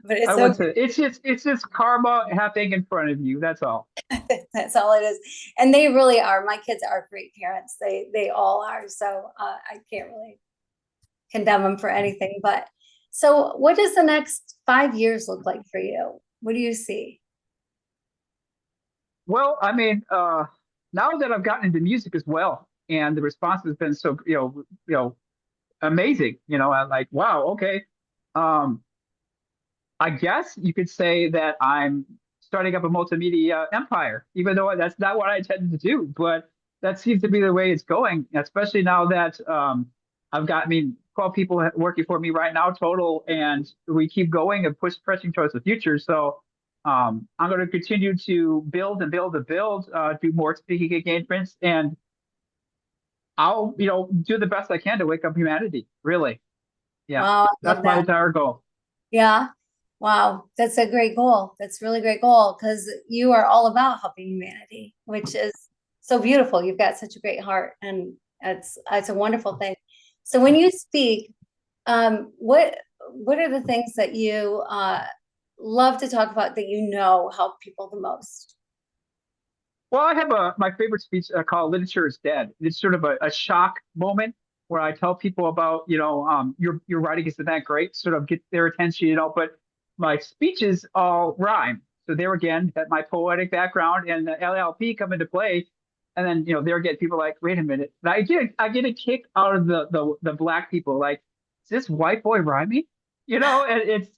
but
I
it's
would
okay.
say it's just karma happening in front of you. That's all.
That's all it is. And they really are. My kids are great parents. They all are. So I can't really condemn them for anything. But so what does the next 5 years look like for you? What do you see?
Well, I mean, now that I've gotten into music as well, and the response has been so, amazing. I'm like, wow, okay. Um, I guess you could say that I'm starting up a multimedia empire, even though that's not what I intended to do. But that seems to be the way it's going, especially now that I've got, 12 people working for me right now total, and we keep going and pressing towards the future. So I'm going to continue to build and build and build, do more speaking engagements, and I'll, do the best I can to wake up humanity. Really, yeah,
Wow, I love
that's my
that.
entire goal.
Yeah. Wow. That's a great goal. That's a really great goal because you are all about helping humanity, which is so beautiful. You've got such a great heart, and it's a wonderful thing. So when you speak, what are the things that you love to talk about that help people the most?
Well, I have my favorite speech called "Literature is Dead." It's sort of a shock moment where I tell people about, your writing isn't that great, sort of get their attention, but my speeches all rhyme. So there again, that my poetic background and the LLP come into play, and then there again, people are like, wait a minute, and I get a kick out of the black people, like, is this white boy rhyming? And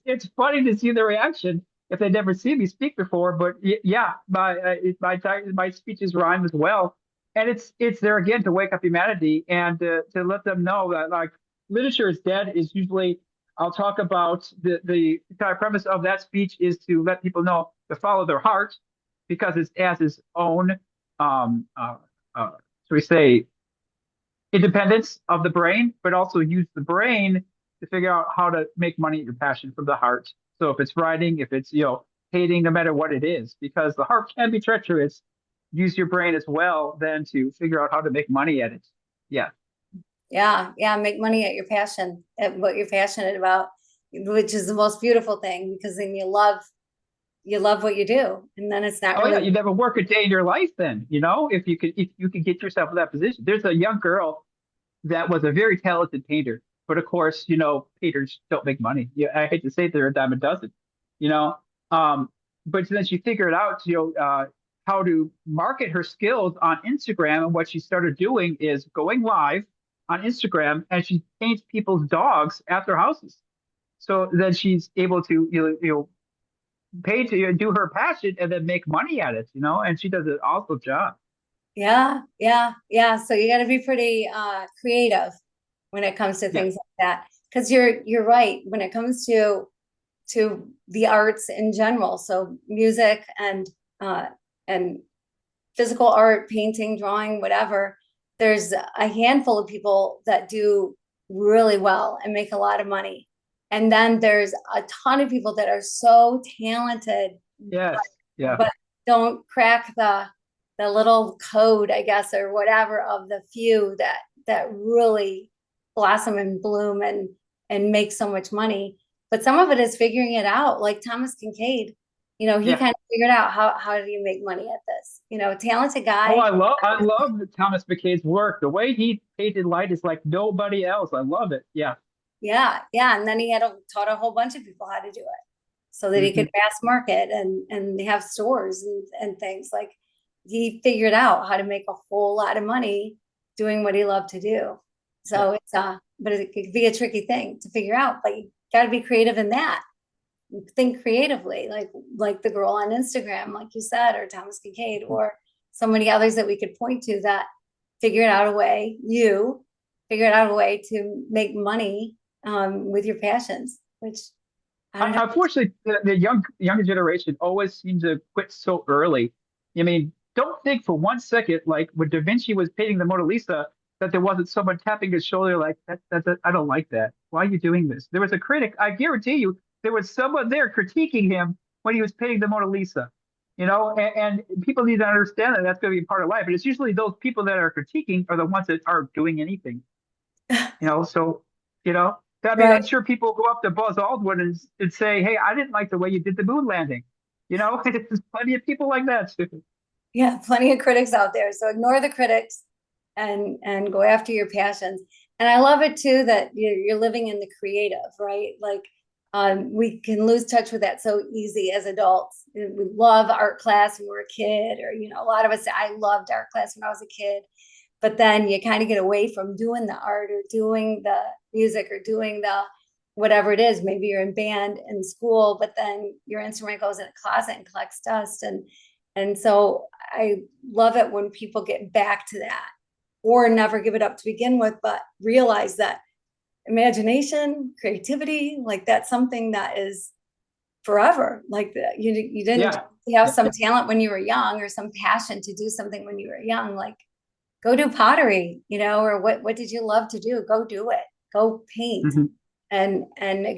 it's funny to see the reaction if they'd never seen me speak before. But yeah, my speeches rhyme as well, and it's there again to wake up humanity and to let them know that, like, literature is dead is usually. I'll talk about the entire premise of that speech is to let people know to follow their heart, because it's as its own, so we say, independence of the brain, but also use the brain to figure out how to make money at your passion from the heart. So if it's writing, if it's, hating, no matter what it is, because the heart can be treacherous, use your brain as well then to figure out how to make money at it. Yeah.
Yeah, yeah, make money at your passion, at what you're passionate about, which is the most beautiful thing because then you love what you do, and then it's not
Oh yeah,
really.
you never work a day in your life then, if you could get yourself in that position. There's a young girl that was a very talented painter. But of course, painters don't make money. Yeah, I hate to say they're a dime a dozen, you know. Um, but then she figured out, how to market her skills on Instagram. And what she started doing is going live on Instagram, and she paints people's dogs at their houses. So then she's able to, pay to do her passion and then make money at it, and she does an awesome job.
Yeah, yeah, yeah. So you got to be pretty creative when it comes to
Yeah.
things like that, because you're right when it comes to the arts in general. So music and physical art, painting, drawing, whatever, there's a handful of people that do really well and make a lot of money. And then there's a ton of people that are so talented,
Yes. Yeah.
but don't crack the little code, I guess, or whatever, of the few that really blossom and bloom and make so much money. But some of it is figuring it out, like Thomas Kincaid. He
Yeah.
kind of figured out how do you make money at this? Talented guy.
Oh, I love Thomas McKay's work. The way he painted light is like nobody else. I love it. Yeah.
Yeah, yeah. And then he taught a whole bunch of people how to do it so that he could mass market and have stores and things. Like, he figured out how to make a whole lot of money doing what he loved to do. So it's but it could be a tricky thing to figure out, but you got to be creative in that. Think creatively, like the girl on Instagram, like you said, or Thomas Kincaid, or so many others that we could point to that figured out a way to make money with your passions, which I don't know.
Unfortunately, the younger generation always seems to quit so early. I mean, don't think for 1 second, like when Da Vinci was painting the Mona Lisa, that there wasn't someone tapping his shoulder like that. I don't like that. Why are you doing this? There was a critic. I guarantee you, there was someone there critiquing him when he was painting the Mona Lisa. And people need to understand that that's going to be part of life. And it's usually those people that are critiquing are the ones that aren't doing anything. So I mean,
Right.
I'm sure people go up to Buzz Aldrin and say, "Hey, I didn't like the way you did the moon landing." There's plenty of people like that too.
Yeah, plenty of critics out there. So ignore the critics and go after your passions. And I love it too that you're living in the creative, right? Like, we can lose touch with that so easy as adults. We love art class when we're a kid, or a lot of us say, I loved art class when I was a kid. But then you kind of get away from doing the art or doing the music or doing the whatever it is. Maybe you're in band in school, but then your instrument goes in a closet and collects dust. And so I love it when people get back to that, or never give it up to begin with, but realize that imagination, creativity, like that's something that is forever. Like you didn't have some talent when you were young, or some passion to do something when you were young. Like, go do pottery, or what did you love to do? Go do it. Go paint.
Mm-hmm.
And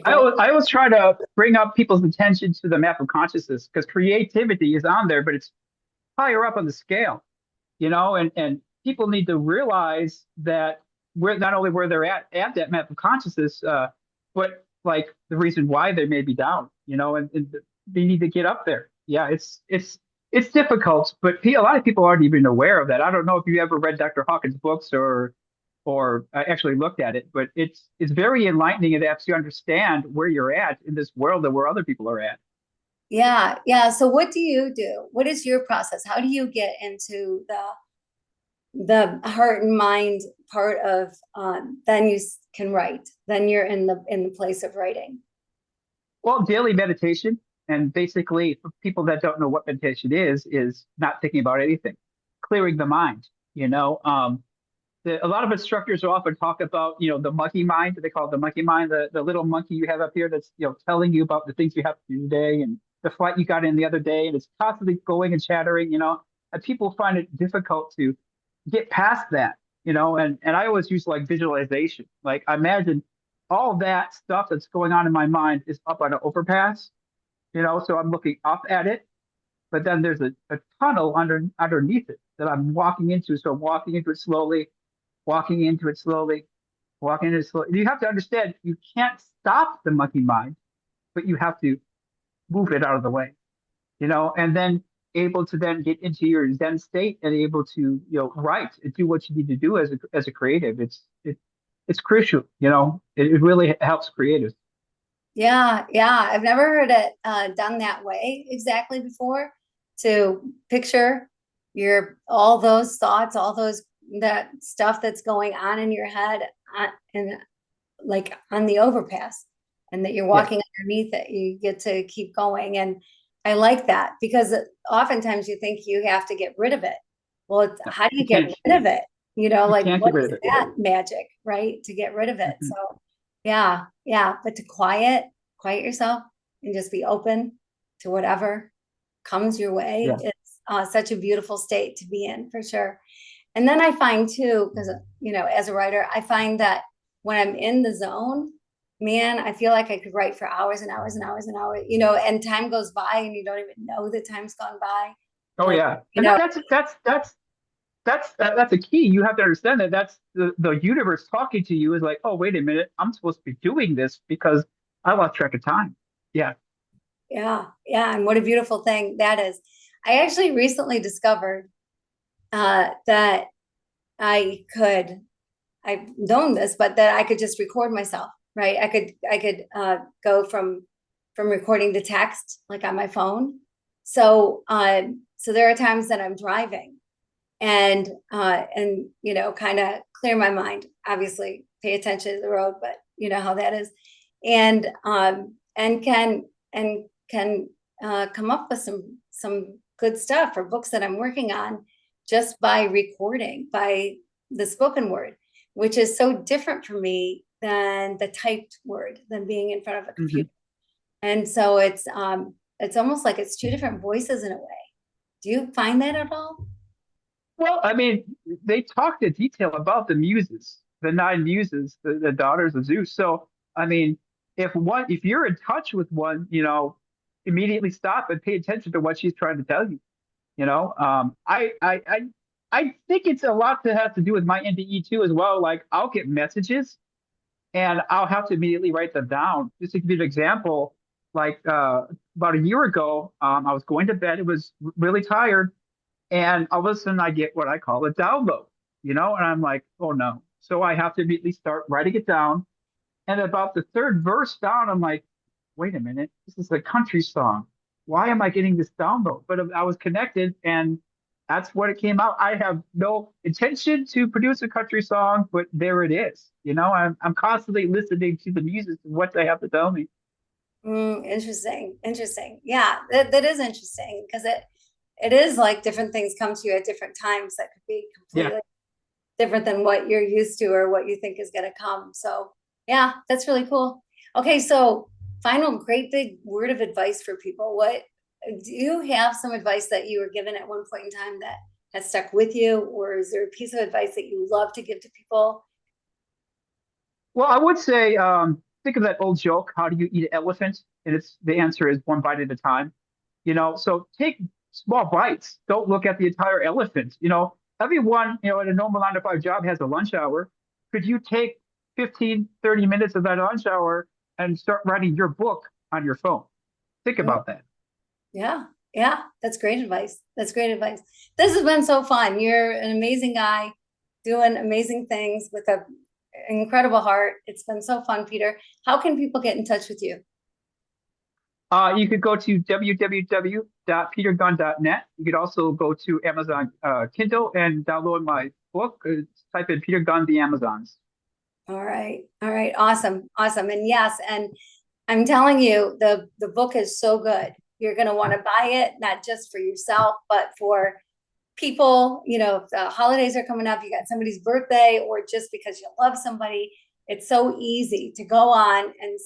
I always try to bring up people's attention to the map of consciousness, because creativity is on there, but it's higher up on the scale, and people need to realize that we're not only where they're at that map of consciousness, but like the reason why they may be down, and they need to get up there. Yeah, it's difficult, but a lot of people aren't even aware of that. I don't know if you ever read Dr. Hawkins' books or actually looked at it, but it's very enlightening. It helps you understand where you're at in this world and where other people are at.
Yeah, yeah. So what do you do? What is your process? How do you get into the heart and mind part of then you can write? Then you're in the place of writing.
Well, daily meditation, and basically for people that don't know what meditation is not thinking about anything, clearing the mind. A lot of instructors often talk about, the monkey mind. They call it the monkey mind, the little monkey you have up here that's, telling you about the things you have to do today and the flight you got in the other day, and it's constantly going and chattering, and people find it difficult to get past that, and I always use like visualization. Like, I imagine all that stuff that's going on in my mind is up on an overpass, so I'm looking up at it, but then there's a tunnel underneath it that I'm walking into. So I'm walking into it slowly, walking into it slowly, walking into it slowly. You have to understand, you can't stop the monkey mind, but you have to move it out of the way, and then able to then get into your Zen state and able to, write and do what you need to do as a creative. It's crucial, it really helps creatives.
Yeah, yeah. I've never heard it done that way exactly before. To picture all those thoughts, that stuff that's going on in your head, and like on the overpass, and that you're walking underneath it. You get to keep going. And I like that, because oftentimes you think you have to get rid of it. Well, how do you get rid of it? Like, what is that magic, right? To get rid of it.
Mm-hmm.
So yeah, yeah. But to quiet yourself and just be open to whatever comes your way.
Yeah.
It's such a beautiful state to be in, for sure. And then I find too, because, as a writer, I find that when I'm in the zone, man, I feel like I could write for hours and hours and hours and hours, and time goes by and you don't even know the time's gone by.
Oh
And,
yeah, and that's a key. You have to understand that that's the universe talking to you is like, oh, wait a minute, I'm supposed to be doing this because I lost track of time. Yeah.
yeah, yeah. And what a beautiful thing that is. I actually recently discovered that I've known this, but that I could just record myself, right? I could go from recording to text, like on my phone. So there are times that I'm driving and kind of clear my mind, obviously pay attention to the road, but you know how that is. And can come up with some good stuff for books that I'm working on just by recording, by the spoken word, which is so different for me than the typed word, than being in front of a computer. And so it's almost like it's two different voices in a way. Do you find that at all?
Well, I mean, they talked in detail about the muses, the nine muses, the daughters of Zeus. So, I mean, if you're in touch with one, immediately stop and pay attention to what she's trying to tell you. I think it's a lot to have to do with my NDE too as well. Like I'll get messages and I'll have to immediately write them down. Just to give you an example, like about a year ago, I was going to bed. It was really tired, and all of a sudden I get what I call a download, and I'm like, oh no. So I have to immediately start writing it down. And about the third verse down, I'm like, wait a minute, this is a country song. Why am I getting this download? But I was connected, and that's what it came out. I have no intention to produce a country song, but there it is. I'm constantly listening to the music and what they have to tell me.
Interesting. Yeah, that is interesting because it is like different things come to you at different times that could be completely
Yeah.
different than what you're used to or what you think is going to come. So yeah, that's really cool. Okay, so final great big word of advice for people. What do you have, some advice that you were given at one point in time that has stuck with you, or is there a piece of advice that you love to give to people?
Well, I would say, think of that old joke, how do you eat an elephant? And the answer is one bite at a time. So take small bites. Don't look at the entire elephant. Everyone, at a normal 9 to 5 job has a lunch hour. Could you take 15, 30 minutes of that lunch hour and start writing your book on your phone? Think about that.
Yeah. Yeah. That's great advice. That's great advice. This has been so fun. You're an amazing guy doing amazing things with an incredible heart. It's been so fun, Peter. How can people get in touch with you?
You could go to www.petergunn.net. You could also go to Amazon Kindle and download my book. Type in Peter Gunn, The Amazons.
All right. All right. Awesome. Awesome. And yes, and I'm telling you, the book is so good. You're going to want to buy it, not just for yourself, but for people. If the holidays are coming up, you got somebody's birthday, or just because you love somebody. It's so easy to go on and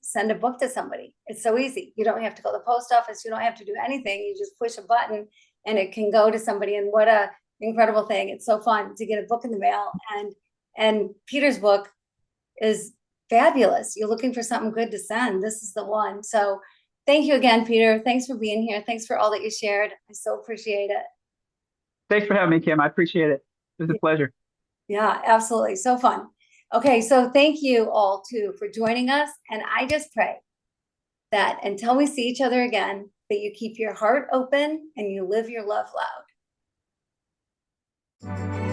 send a book to somebody. It's so easy. You don't have to go to the post office. You don't have to do anything. You just push a button and it can go to somebody. And what a incredible thing. It's so fun to get a book in the mail. And Peter's book is fabulous. You're looking for something good to send. This is the one. So thank you again, Peter. Thanks for being here. Thanks for all that you shared. I so appreciate it.
Thanks for having me, Kim. I appreciate it. It was a pleasure.
Yeah, absolutely. So fun. Okay, so thank you all too for joining us. And I just pray that until we see each other again, that you keep your heart open and you live your love loud.